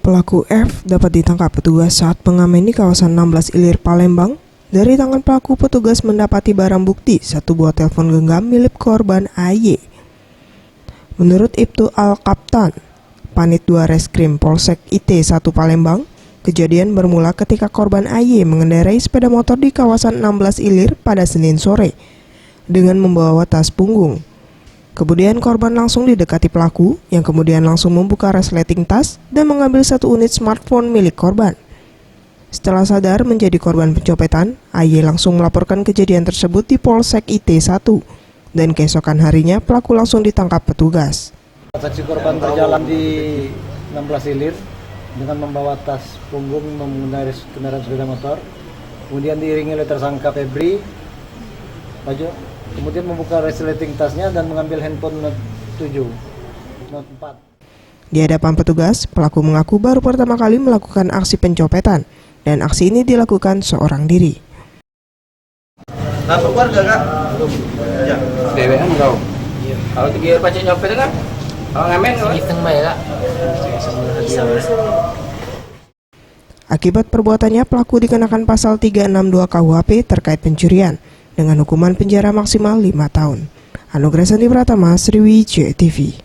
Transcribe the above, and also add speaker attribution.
Speaker 1: Pelaku F dapat ditangkap petugas saat pengamen di kawasan 16 Ilir, Palembang. Dari tangan pelaku, petugas mendapati barang bukti satu buah telepon genggam milik korban AY. Menurut Ibtu Al-Kaptan, Panit 2 Reskrim Polsek IT1 Palembang, kejadian bermula ketika korban AY mengendarai sepeda motor di kawasan 16 Ilir pada Senin sore dengan membawa tas punggung. Kemudian korban langsung didekati pelaku yang kemudian langsung membuka resleting tas dan mengambil satu unit smartphone milik korban. Setelah sadar menjadi korban pencopetan, AY langsung melaporkan kejadian tersebut di Polsek IT1 dan keesokan harinya pelaku langsung ditangkap petugas.
Speaker 2: Saksi korban berjalan di 16 Ilir dengan membawa tas punggung mengendarai kendaraan sepeda motor. Kemudian diiringi oleh tersangka Febri Bajo. Kemudian membuka resleting tasnya dan mengambil handphone Note 7, Note 4.
Speaker 1: Di hadapan petugas, pelaku mengaku baru pertama kali melakukan aksi pencopetan dan aksi ini dilakukan seorang diri.
Speaker 3: Nah, keluarga kak? Ya.
Speaker 4: Dewean kau. Kalau tiga pacet nyopet kan? Kalau ngamen kau? Iseng bae kak.
Speaker 1: Akibat perbuatannya, pelaku dikenakan pasal 362 KUHP terkait pencurian dengan hukuman penjara maksimal 5 tahun. Anugrah Santi Pratama, Sriwijaya TV.